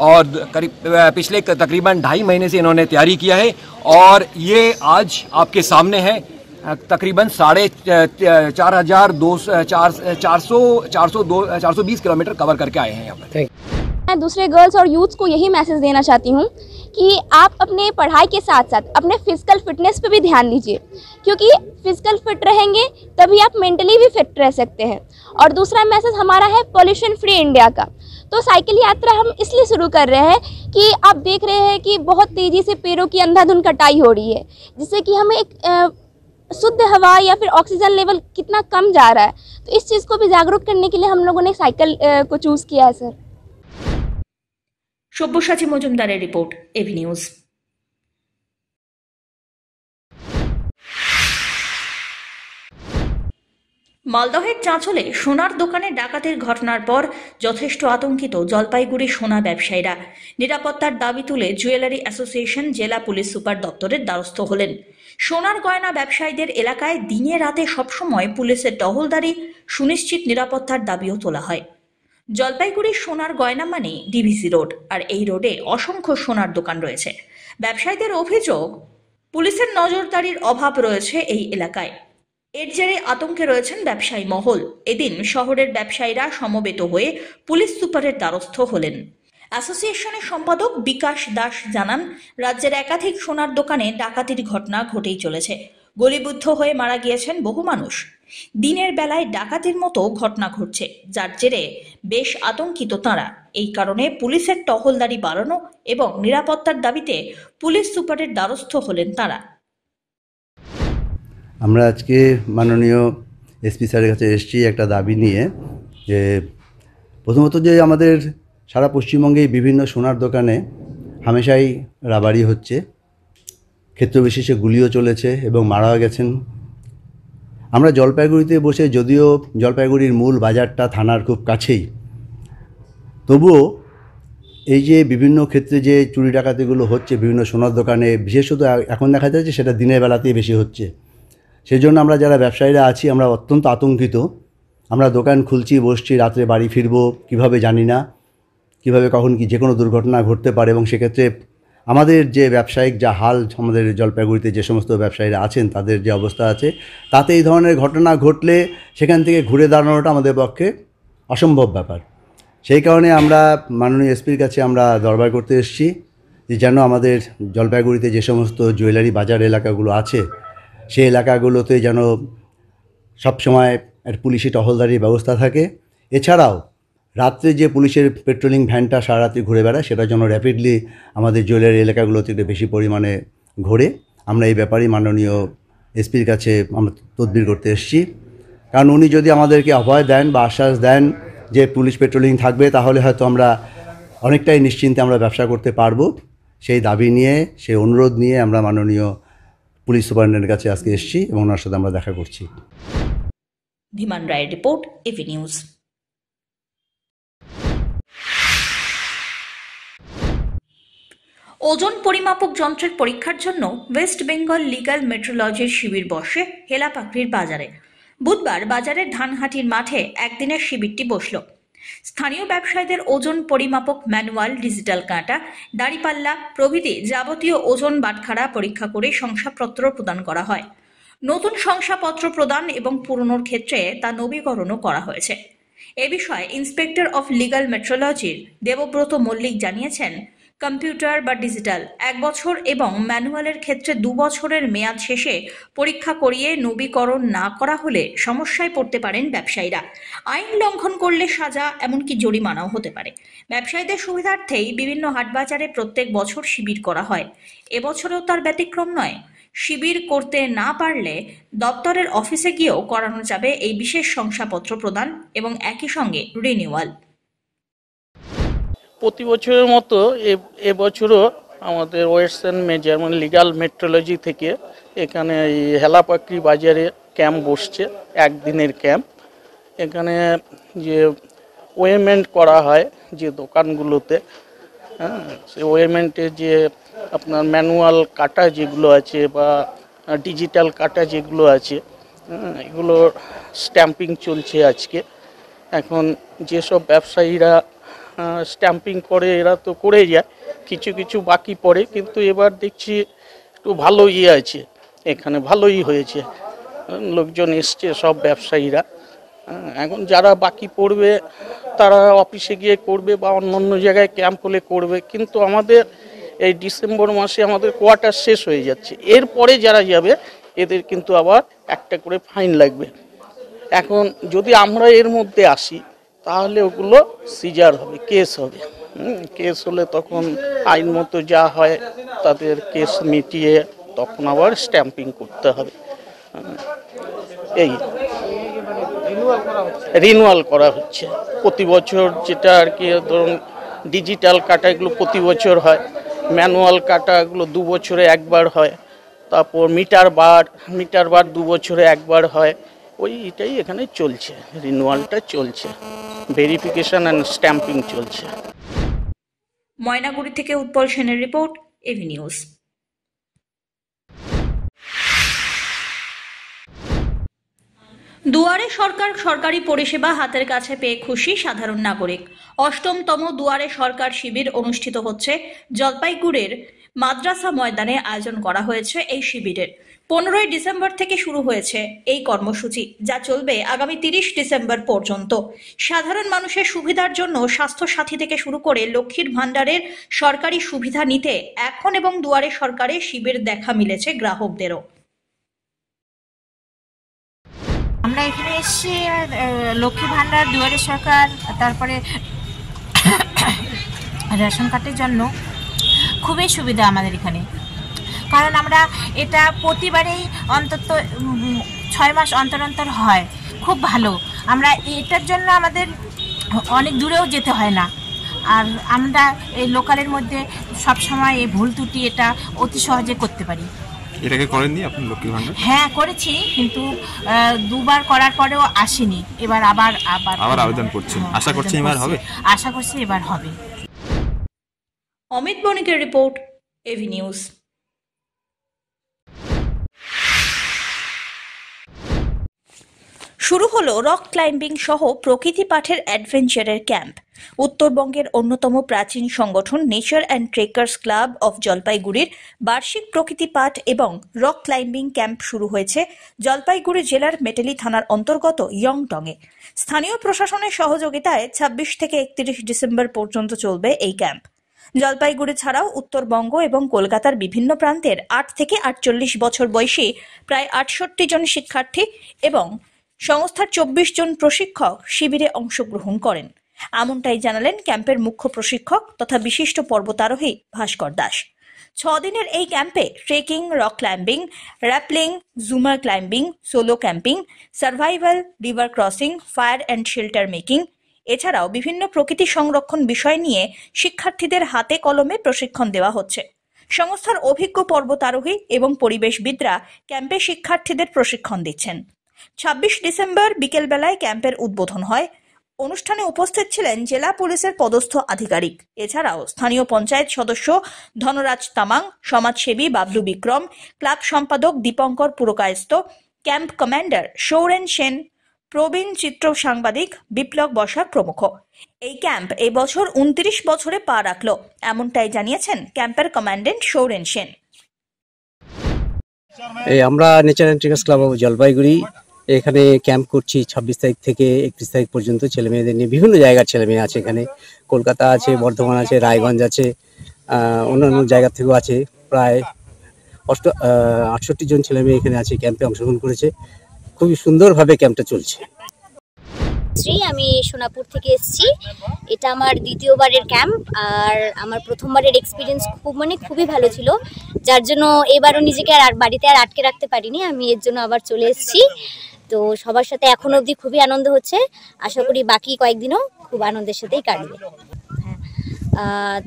और पिछले तकरीबन 2.5 महीने से इन्होंने तैयारी किया है और ये आज आपके सामने है। तकरीबन 420 किलोमीटर कवर करके आए हैं यहाँ पर। मैं दूसरे गर्ल्स और यूथ्स को यही मैसेज देना चाहती हूँ कि आप अपने पढ़ाई के साथ साथ अपने फिजिकल फिटनेस पे भी ध्यान दीजिए, क्योंकि फिजिकल फिट रहेंगे तभी आप मेंटली भी फिट रह सकते हैं। और दूसरा मैसेज हमारा है पॉल्यूशन फ्री इंडिया का। तो साइकिल यात्रा हम इसलिए शुरू कर रहे हैं कि आप देख रहे हैं कि बहुत तेज़ी से पेड़ों की अंधाधुंध कटाई हो रही है, जिससे कि हमें एक शुद्ध हवा या फिर ऑक्सीजन लेवल कितना कम जा रहा है। तो इस चीज़ को भी जागरूक करने के लिए हम लोगों ने साइकिल को चूज़ किया है सर। সব্যসাচী মজুমদারের রিপোর্ট, এবি নিউজ। মালদহের চাঁচলে সোনার দোকানে ডাকাতির ঘটনার পর যথেষ্ট আতঙ্কিত জলপাইগুড়ি সোনা ব্যবসায়ীরা। নিরাপত্তার দাবি তুলে জুয়েলারি অ্যাসোসিয়েশন জেলা পুলিশ সুপার দপ্তরের দ্বারস্থ হলেন। সোনার গয়না ব্যবসায়ীদের এলাকায় দিনে রাতে সবসময় পুলিশের টহলদারি, সুনিশ্চিত নিরাপত্তার দাবিও তোলা হয়। জলপাইগুড়ির সোনার গয়না মানে ডিভিসি রোড, আর এই রোডে অসংখ্য সোনার দোকান রয়েছে। ব্যবসায়ীদের অভিযোগ পুলিশের নজরদারির অভাব রয়েছে এই এলাকায়। এর জেরে আতঙ্কে রয়েছেন ব্যবসায়ী মহল। এদিন শহরের ব্যবসায়ীরা সমবেত হয়ে পুলিশ সুপারের দ্বারস্থ হলেন। অ্যাসোসিয়েশনের সম্পাদক বিকাশ দাস জানান, রাজ্যের একাধিক সোনার দোকানে ডাকাতির ঘটনা ঘটেই চলেছে। গলিবদ্ধ হয়ে মারা গিয়েছেন বহু মানুষ। দিনের বেলায় ডাকাতির মতো ঘটনা ঘটছে, যার জেরে বেশ আতঙ্কিত তাঁরা। এই কারণে পুলিশের টহলদারি বাড়ানো এবং নিরাপত্তার দাবিতে পুলিশ সুপারের দ্বারস্থ হলেন তাঁরা। আমরা আজকে মাননীয় এসপি স্যারের কাছে এসেছি একটা দাবি নিয়ে, যে প্রথমত যে আমাদের সারা পশ্চিমবঙ্গে বিভিন্ন সোনার দোকানে হামেশাই রাবারি হচ্ছে, ক্ষেত্রবিশেষে গুলিও চলেছে এবং মারাও গেছেন। আমরা জলপাইগুড়িতে বসে, যদিও জলপাইগুড়ির মূল বাজারটা থানার খুব কাছেই, তবুও এই যে বিভিন্ন ক্ষেত্রে যে চুরি ডাকাতিগুলো হচ্ছে বিভিন্ন সোনার দোকানে, বিশেষত এখন দেখা যাচ্ছে সেটা দিনের বেলাতেই বেশি হচ্ছে। সেই জন্য আমরা যারা ব্যবসায়ীরা আছি আমরা অত্যন্ত আতঙ্কিত। আমরা দোকান খুলছি, বসছি, রাত্রে বাড়ি ফিরবো কীভাবে জানি না, কীভাবে কখন কি যে কোনো দুর্ঘটনা ঘটতে পারে। এবং সেক্ষেত্রে আমাদের যে ব্যবসায়িক যা হাল, আমাদের জলপাইগুড়িতে যে সমস্ত ব্যবসায়ীরা আছেন তাদের যে অবস্থা আছে, তাতে এই ধরনের ঘটনা ঘটলে সেখান থেকে ঘুরে দাঁড়ানোটা আমাদের পক্ষে অসম্ভব ব্যাপার। সেই কারণে আমরা মাননীয় এসপির কাছে আমরা দরবার করতে এসেছি যে যেন আমাদের জলপাইগুড়িতে যে সমস্ত জুয়েলারি বাজার এলাকাগুলো আছে সেই এলাকাগুলোতে যেন সবসময় পুলিশি টহলদারির ব্যবস্থা থাকে। এছাড়াও রাত্রে যে পুলিশের পেট্রোলিং ভ্যানটা সারা রাত্রি ঘুরে বেড়ায় সেটা যেন র্যাপিডলি আমাদের জুয়েলারি এলাকাগুলোতে একটু বেশি পরিমাণে ঘোরে। আমরা এই ব্যাপারেই মাননীয় এসপির কাছে আমরা তদবির করতে এসেছি। কারণ উনি যদি আমাদেরকে অভয় দেন বা আশ্বাস দেন যে পুলিশ পেট্রোলিং থাকবে, তাহলে হয়তো আমরা অনেকটাই নিশ্চিন্তে আমরা ব্যবসা করতে পারবো। সেই দাবি নিয়ে, সেই অনুরোধ নিয়ে আমরা মাননীয় পুলিশ সুপারিনটেন্ডেন্টের কাছে আজকে এসেছি এবং ওনার সাথে আমরা দেখা করছি। ধীমান রায়ের রিপোর্ট, এবি নিউজ। ওজন পরিমাপক যন্ত্রের পরীক্ষার জন্য ওয়েস্ট বেঙ্গল লিগ্যাল মেট্রোলজির শিবির বসে হেলাপাকড়ির বাজারে। বুধবার বাজারের ধানহাটির মাঠে একদিনের শিবিরটি বসল। স্থানীয় ব্যবসায়ীদের ওজন পরিমাপক ম্যানুয়াল, ডিজিটাল কাঁটা, দাড়িপাল্লা প্রভৃতি যাবতীয় ওজন বাটখারা পরীক্ষা করে শংসাপত্র প্রদান করা হয়। নতুন শংসাপত্র প্রদান এবং পুরনোর ক্ষেত্রে তা নবীকরণও করা হয়েছে। এ বিষয়ে ইন্সপেক্টর অফ লিগ্যাল মেট্রোলজির দেবব্রত মল্লিক জানিয়েছেন, কম্পিউটার বা ডিজিটাল 1 বছর এবং ম্যানুয়ালের ক্ষেত্রে 2 বছরের মেয়াদ শেষে পরীক্ষা করিয়ে নবীকরণ না করা হলে সমস্যায় পড়তে পারেন ব্যবসায়ীরা। আইন লঙ্ঘন করলে সাজা এমনকি জরিমানাও হতে পারে। ব্যবসায়ীদের সুবিধার্থেই বিভিন্ন হাটবাজারে প্রত্যেক বছর শিবির করা হয়। এবছরেও তার ব্যতিক্রম নয়। শিবির করতে না পারলে দপ্তরের অফিসে গিয়েও করানো যাবে এই বিশেষ শংসাপত্র প্রদান এবং একই সঙ্গে রিনিউয়াল। প্রতি বছরের মতো এবছরও আমাদের ওয়েস্টার্ন মেজর মানে লিগাল মেট্রোলজি থেকে এখানে এই হেলাপাকড়ি বাজারে ক্যাম্প বসছে, একদিনের ক্যাম্প। এখানে যে ওয়েমেন্ট করা হয় যে দোকানগুলোতে, হ্যাঁ, সেই ওয়েমেন্টে যে আপনার ম্যানুয়াল কাটা যেগুলো আছে বা ডিজিটাল কাটা যেগুলো আছে, এগুলো স্ট্যাম্পিং চলছে আজকে। এখন যেসব ব্যবসায়ীরা স্ট্যাম্পিং করে এরা তো করে যায়, কিছু কিছু বাকি পড়ে, কিন্তু এবার দেখছি একটু ভালো আছে, এখানে ভালোই হয়েছে, লোকজন এসছে সব ব্যবসায়ীরা। এখন যারা বাকি পড়বে তারা অফিসে গিয়ে করবে বা অন্য জায়গায় ক্যাম্প হলে করবে, কিন্তু আমাদের এই ডিসেম্বর মাসে আমাদের কোয়ার্টার শেষ হয়ে যাচ্ছে, এরপরে যারা যাবে এদের কিন্তু আবার একটা করে ফাইন লাগবে। এখন যদি আমরা এর মধ্যে আসি তাহলে ওগুলো সিজার হবে, কেস হবে। কেস হলে তখন আইন মতো যা হয় তাদের কেস মিটিয়ে তখন আবার স্ট্যাম্পিং করতে হবে। এই রিনিউয়াল করা হচ্ছে প্রতি বছর, যেটা আর কি ধরুন ডিজিটাল কাটা এগুলো প্রতি বছর হয়, ম্যানুয়াল কাটা এগুলো 2 বছরে একবার হয়, তারপর মিটার বার 2 বছরে একবার হয়। এটাই এখানে চলছে, রিনিউয়ালটা চলছে, ভেরিফিকেশন অ্যান্ড স্ট্যাম্পিং চলছে। ময়নাগুড়ি থেকে উৎপল সেনের রিপোর্ট, এভি নিউজ। দুয়ারে সরকার সরকারি পরিষেবা হাতের কাছে পেয়ে খুশি সাধারণ নাগরিক। 8তম দুয়ারে সরকার শিবির অনুষ্ঠিত হচ্ছে জলপাইগুড়ির মাদ্রাসা ময়দানে। আয়োজন করা হয়েছে এই শিবিরের। 15ই ডিসেম্বর থেকে শুরু হয়েছে এই কর্মসূচি, যা চলবে আগামী 30 ডিসেম্বর পর্যন্ত। সাধারণ মানুষের সুবিধার জন্য স্বাস্থ্য সাথী থেকে শুরু করে লক্ষ্মীর ভান্ডারের সরকারি সুবিধা নিতে এখন এবং দুয়ারে সরকারে শিবির দেখা মিলেছে গ্রাহকদেরও। আমরা এখানে এসেছি লক্ষ্মী ভান্ডার, দুয়ারে সরকার, তারপরে রেশন কার্ডের জন্য খুবই সুবিধা আমাদের এখানে, কারণ আমরা এটা প্রতিবারেই অন্তত 6 মাস অন্তর অন্তর হয়, খুব ভালো। আমরা এটার জন্য আমাদের অনেক দূরেও যেতে হয় না, আর আমরা এই লোকালের মধ্যে সবসময় এই ভুল ত্রুটি এটা অতি সহজে করতে পারি। এটাকে করেননি আপনি লক্ষ্মী ভান্ডার? হ্যাঁ করেছি, কিন্তু 2বার করার পরেও আসেনি, এবার আবার আবেদন করছেন, আশা করছি এবার হবে? আশা করছি এবার হবে। অমিত বণিকের রিপোর্ট, এভি নিউজ। শুরু হলো রক ক্লাইম্বিং সহ প্রকৃতি পাঠের অ্যাডভেঞ্চারের ক্যাম্প। উত্তরবঙ্গের অন্যতম প্রাচীন সংগঠন nature and trekkers club of জলপাইগুড়ির বার্ষিক প্রকৃতি পাঠ এবং রক ক্লাইম্বিং ক্যাম্প শুরু হয়েছে জলপাইগুড়ি জেলার মেটেলি থানার অন্তর্গত ইয়ংটংয়ে। স্থানীয় প্রশাসনের সহযোগিতায় 26 থেকে 31 ডিসেম্বর পর্যন্ত চলবে এই ক্যাম্প। জলপাইগুড়ি ছাড়াও উত্তরবঙ্গ এবং কলকাতার বিভিন্ন প্রান্তের 8 থেকে 48 বছর বয়সী প্রায় 68 জন শিক্ষার্থী এবং সংস্থার 24 জন প্রশিক্ষক শিবিরে অংশগ্রহণ করেন। এমনটাই জানালেন ক্যাম্পের মুখ্য প্রশিক্ষক তথা বিশিষ্ট পর্বতারোহী ভাস্কর দাস। 6 দিনের এই ক্যাম্পে ট্রেকিং, রক ক্লাইম্বিং, র্যাপলিং, জুমার climbing, solo camping, survival, river crossing, fire and shelter making এছাড়াও বিভিন্ন প্রকৃতি সংরক্ষণ বিষয় নিয়ে শিক্ষার্থীদের হাতে কলমে প্রশিক্ষণ দেওয়া হচ্ছে। সংস্থার অভিজ্ঞ পর্বতারোহী এবং পরিবেশবিদরা ক্যাম্পে শিক্ষার্থীদের প্রশিক্ষণ দিচ্ছেন। 26 ডিসেম্বর বিকেলবেলায় ক্যাম্পের উদ্বোধন হয়। অনুষ্ঠানে উপস্থিত ছিলেন জেলা পুলিশের পদস্থ আধিকারিক, এছাড়াও স্থানীয় পঞ্চায়েত সদস্য ধনরাজ তামাং, সমাজসেবী বাবলু বিক্রম, ক্লাব সম্পাদক দীপঙ্কর পুরকায়স্থ, ক্যাম্প কমান্ডার সৌরেন সেন, প্রবীণ চিত্র সাংবাদিক বিপ্লব বসাক প্রমুখ। এই ক্যাম্প এবছর 29 বছরে পা রাখল, এমনটাই জানিয়েছেন ক্যাম্পের কমান্ড্যান্ট সৌরেন সেন। আমরা nature and trekkers club of Jalpaiguri এখানে ক্যাম্প করছি 26 তারিখ থেকে 31 তারিখ পর্যন্ত। ছেলেমেয়েদের নিয়ে বিভিন্ন জায়গার ছেলেমেয়ে আছে, এখানে কলকাতা আছে, বর্ধমান আছে, রায়গঞ্জ আছে, অন্যান্য জায়গা থেকেও আছে, প্রায় 68 জন ছেলেমেয়ে এখানে আছে, ক্যাম্পে অংশগ্রহণ করেছে। খুবই সুন্দরভাবে ক্যাম্পটা চলছে। আমি সোনাপুর থেকে এসেছি। এটা আমার দ্বিতীয়বারের ক্যাম্প, আর আমার প্রথমবারের এক্সপিরিয়েন্স খুবই ভালো ছিল, যার জন্য এবারও নিজেকে আর বাড়িতে আর আটকে রাখতে পারিনি। আমি এর জন্য আবার চলে এসেছি। তো সবার সাথে এখনো অবধি খুবই আনন্দ হচ্ছে। আশা করি বাকি কয়েকদিনও খুব আনন্দের সাথেই কাটবে।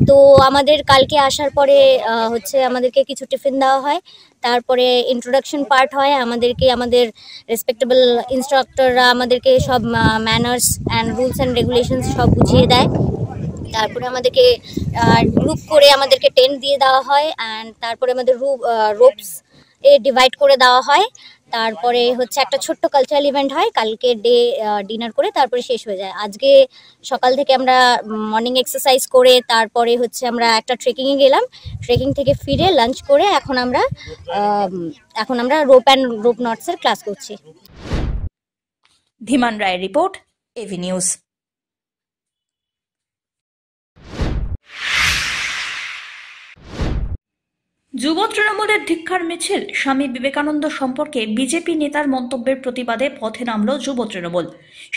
তো আমাদের কালকে আসার পরে আমাদেরকে কিছু টিফিন দেওয়া হয়, তারপরে ইন্ট্রোডাকশন পার্ট হয়। আমাদের রেসপেক্টেবল ইনস্ট্রাক্টররা আমাদেরকে সব manners and rules and regulations সব বুঝিয়ে দেয়। তারপরে আমাদেরকে গ্রুপ করে আমাদেরকে টেন্ট দিয়ে দেওয়া হয়, অ্যান্ড তারপরে আমাদের রোপস ডিভাইড করে দেওয়া হয়। তারপরে একটা ছোট্ট কালচারাল ইভেন্ট হয়, কালকে ডিনার করে তারপরে শেষ হয়ে যায়। আজকে সকাল থেকে আমরা মর্নিং এক্সারসাইজ করে তারপরে আমরা একটা ট্রেকিংয়ে গেলাম। ট্রেকিং থেকে ফিরে লাঞ্চ করে এখন আমরা রোপ নটসের ক্লাস করছি। ধীমান রায়ের রিপোর্ট, এভি নিউজ। যুব তৃণমূলের ধিক্কার মিছিল। স্বামী বিবেকানন্দ সম্পর্কে বিজেপি নেতার মন্তব্যের প্রতিবাদে পথে নামল যুব তৃণমূল।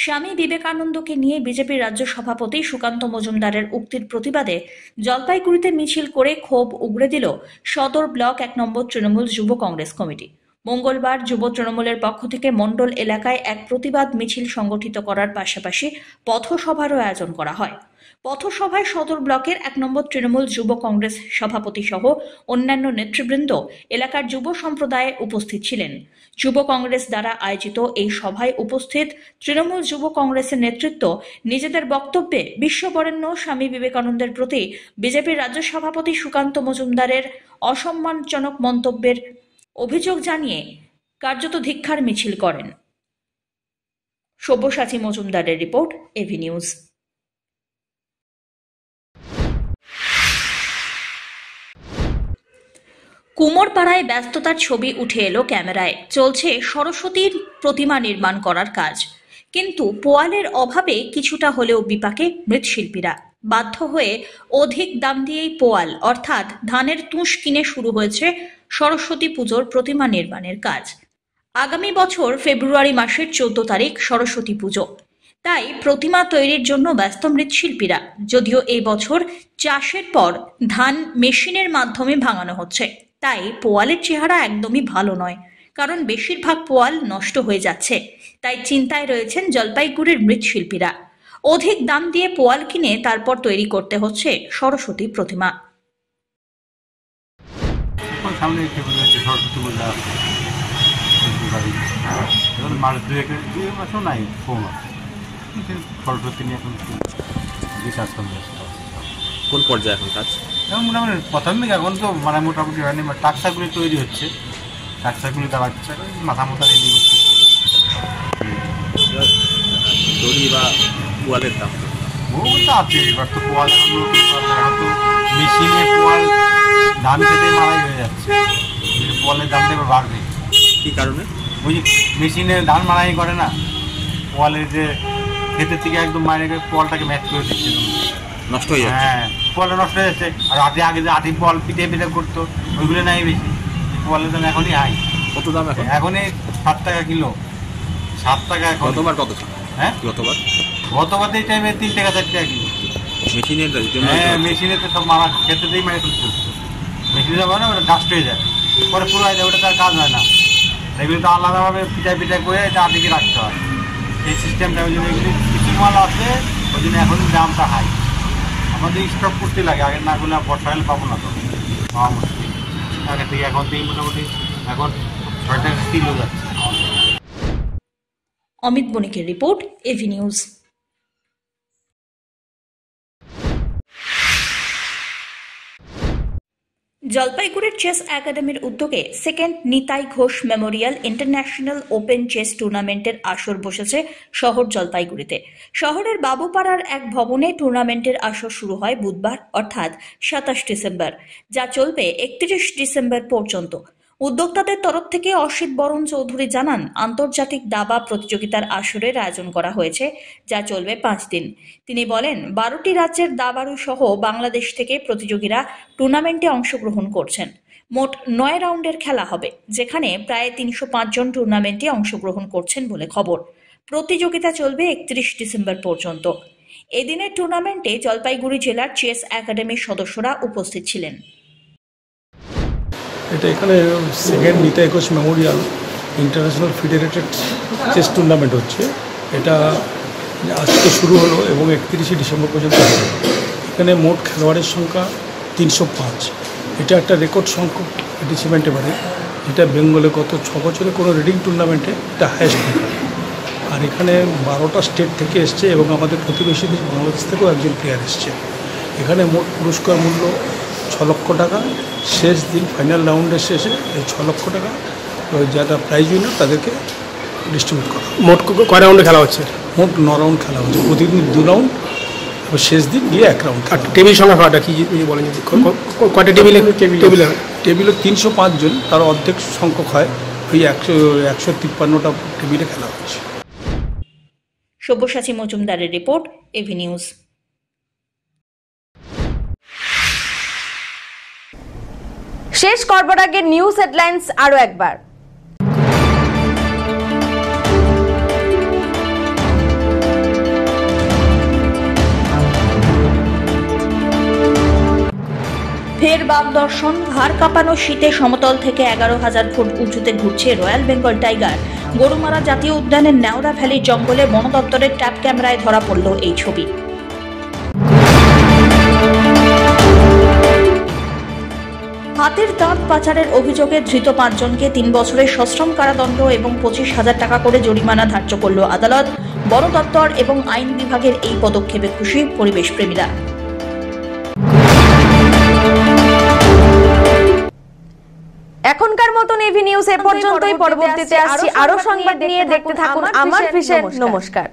স্বামী বিবেকানন্দকে নিয়ে বিজেপির রাজ্য সভাপতি সুকান্ত মজুমদারের উক্তির প্রতিবাদে জলপাইগুড়িতে মিছিল করে ক্ষোভ উগরে দিল সদর ব্লক 1 নম্বর তৃণমূল যুব কংগ্রেস কমিটি। মঙ্গলবার যুব তৃণমূলের পক্ষ থেকে মণ্ডল এলাকায় এক প্রতিবাদ মিছিল সংগঠিত করার পাশাপাশি পথসভারও আয়োজন করা হয়। পথসভায় সদর ব্লকের 1 নম্বর তৃণমূল যুব কংগ্রেস সভাপতি সহ অন্যান্য নেতৃবৃন্দ এলাকার যুব সম্প্রদায়ে উপস্থিত ছিলেন। যুব কংগ্রেস দ্বারা আয়োজিত এই সভায় উপস্থিত তৃণমূল যুব কংগ্রেসের নেতৃত্ব নিজেদের বক্তব্যে বিশ্ববরেণ্য স্বামী বিবেকানন্দের প্রতি বিজেপির রাজ্য সভাপতি সুকান্ত মজুমদারের অসম্মানজনক মন্তব্যের অভিযোগ জানিয়ে কার্যত ধিক্কার মিছিল করেন। সব্যসাচী মজুমদারের রিপোর্ট, এভি নিউজ। কুমোরপাড়ায় ব্যস্ততার ছবি উঠে এলো ক্যামেরায়। চলছে সরস্বতীর প্রতিমা নির্মাণ করার কাজ, কিন্তু পোয়ালের অভাবে কিছুটা হলেও বিপাকে মৃৎশিল্পীরা। বাধ্য হয়ে অধিক দাম দিয়েই পোয়াল অর্থাৎ ধানের তুষ কিনে শুরু হয়েছে সরস্বতী পুজোর প্রতিমা নির্মাণের কাজ। আগামী বছর ফেব্রুয়ারি মাসের 14 তারিখ সরস্বতী পুজো, তাই প্রতিমা তৈরির জন্য ব্যস্ত মৃৎশিল্পীরা। যদিও এই বছর চাষের পর ধান মেশিনের মাধ্যমে ভাঙানো হচ্ছে, তাই পোয়ালের চেহারা একদমই ভালো নয়, কারণ বেশিরভাগ পোয়াল নষ্ট হয়ে যাচ্ছে। তাই চিন্তায় রয়েছেন জলপাইগুড়ির মৃৎশিল্পীরা। অধিক দাম দিয়ে পোয়াল কিনে তারপর তৈরি করতে হচ্ছে সরস্বতী প্রতিমা। কোন পর্যায়ে এখন কাজ? মোটামুটি প্রাথমিক, এখন তো মোটামুটি হয়নি, টাকসাগুলি তৈরি হচ্ছে, টাকসাগুলি দাঁড়াচ্ছে, মাথা রেডি করছে। দড়ি বা পোয়ালের দাম বহু তো আছে। এবার তো পোয়াল তো মেশিনে পোয়াল ধান খেতে মারাই হয়ে যাচ্ছে, পোয়ালের দামটা এবার বাড়বে। কী কারণে? ওই মেশিনে ধান মারাই করে না, পোয়ালের যে ক্ষেতের থেকে একদম মারে পোয়ালটাকে ম্যাচ করে দিচ্ছে, নষ্ট হয়ে যাচ্ছে। হ্যাঁ, পোয়ালটা নষ্ট হয়ে যাচ্ছে। আর আগে যে আটি পোয়াল পিঠে করতো, ওইগুলো নাই বেশি। পোয়ালের দাম এখনই হাই। কত দাম এখন? এখনই 7 টাকা কিলো। 7 টাকা এখন। গতবার কত? হ্যাঁ, গতবার এই টাইমে 3 টাকা 4 টাকা কিলো। মেশিনের? হ্যাঁ, মেশিনে তো সব মারা ক্ষেত্রেই মারে ফেলতে হচ্ছে। মেশিনে যাবে না, ওটা ডাস্ট হয়ে যায়, পরে পুরো হয়ে যায়, ওটা তার কাজ হয় না। এগুলো তো আলাদাভাবে পিঠা করে এটা আটিকে রাখতে হয়। এই সিস্টেমটা ওই জন্য এগুলি কিছু মাল আছে, ওই জন্য এখন দামটা হাই। আমাদের স্টক করতে লাগে, আগে না করলে বর্ষা হলে পাবো না, তো পাওয়া মুশকিল। আগে থেকে এখন থেকে মোটামুটি এখন 6 টাকা কিলো যাচ্ছে। অমিত বণিকের রিপোর্ট, এভি নিউজ। জলপাইগুড়ির চেস একাডেমির উদ্যোগে second Nitai Ghosh memorial international open chess টুর্নামেন্টের আসর বসেছে শহর জলপাইগুড়িতে। শহরের বাবুপাড়ার এক ভবনে টুর্নামেন্টের আসর শুরু হয় বুধবার অর্থাৎ 27 ডিসেম্বর, যা চলবে 31 ডিসেম্বর পর্যন্ত। উদ্যোক্তাদের তরফ থেকে অসিত বরণ চৌধুরী জানান, আন্তর্জাতিক দাবা প্রতিযোগিতার আসরের আয়োজন করা হয়েছে, যা চলবে 5 দিন। তিনি বলেন, 12টি রাজ্যের দাবাড়ু সহ বাংলাদেশ থেকে প্রতিযোগীরা টুর্নামেন্টে অংশগ্রহণ করছেন। মোট 9 রাউন্ডের খেলা হবে, যেখানে প্রায় 305 জন টুর্নামেন্টে অংশগ্রহণ করছেন বলে খবর। প্রতিযোগিতা চলবে 31 ডিসেম্বর পর্যন্ত। এদিনের টুর্নামেন্টে জলপাইগুড়ি জেলার চেস একাডেমির সদস্যরা উপস্থিত ছিলেন। এটা এখানে সেকেন্ড নিতা একুশ memorial international federated chess tournament হচ্ছে। এটা আজকে শুরু হলো এবং 31 ডিসেম্বর পর্যন্ত হবে। এখানে মোট খেলোয়াড়ের সংখ্যা 305। এটা একটা রেকর্ড সংখ্যক পার্টিসিপেন্ট এবারে, এটা বেঙ্গলে গত 6 বছরে কোনো রিডিং টুর্নামেন্টে এটা হায়েস্ট রেকর্ড। আর এখানে 12টা স্টেট থেকে এসছে এবং আমাদের প্রতিবেশী দেশ বাংলাদেশ থেকেও একজন প্লেয়ার এসছে। এখানে মোট পুরস্কার মূল্য 6 লক্ষ টাকা। শেষ দিন ফাইনাল রাউন্ডের শেষে এই 6 লক্ষ টাকা যারা প্রাইজ উইনার তাদেরকে ডিস্ট্রিবিউট করা। মোট কয় রাউন্ডে খেলা হচ্ছে? মোট 9 রাউন্ড খেলা হচ্ছে, প্রতিদিন 2 রাউন্ড, শেষ দিন গিয়ে 1 রাউন্ড। আর টেবিল সংখ্যা কয়টা কি বলেন? কয়টা টেবিলে? টেবিলে 305 জন, তার অর্ধেক সংখ্যক হয়, ওই 153টা টেবিলে খেলা হচ্ছে। সব্যসাচী মজুমদারের রিপোর্ট, এভি নিউজ। শেষ করবার আগে নিউজ হেডলাইন্স আরো একবার। ফের বাঘ দর্শন, ঘাড় কাঁপানো শীতে সমতল থেকে 11,000 ফুট উঁচুতে ঘুরছে রয়্যাল বেঙ্গল টাইগার। গরুমারা জাতীয় উদ্যানের নেওড়া ভ্যালির জঙ্গলে বন দপ্তরের ট্র্যাপ ক্যামেরায় ধরা পড়ল এই ছবি। হাতের দাঁত পাচারের অভিযোগে ধৃত 5 জনকে 3 বছরের সশ্রম কারাদণ্ড এবং 25,000 টাকা করে জরিমানা ধার্য করল আদালত। বন দপ্তর এবং আইন বিভাগের এই পদক্ষেপে খুশি পরিবেশ প্রেমীরা। এখনকার মতন এভি নিউজ এ পর্যন্তই। পরবর্তীতে আসছি আরো সংবাদ নিয়ে। দেখতে থাকুন আমার ভিশন। নমস্কার।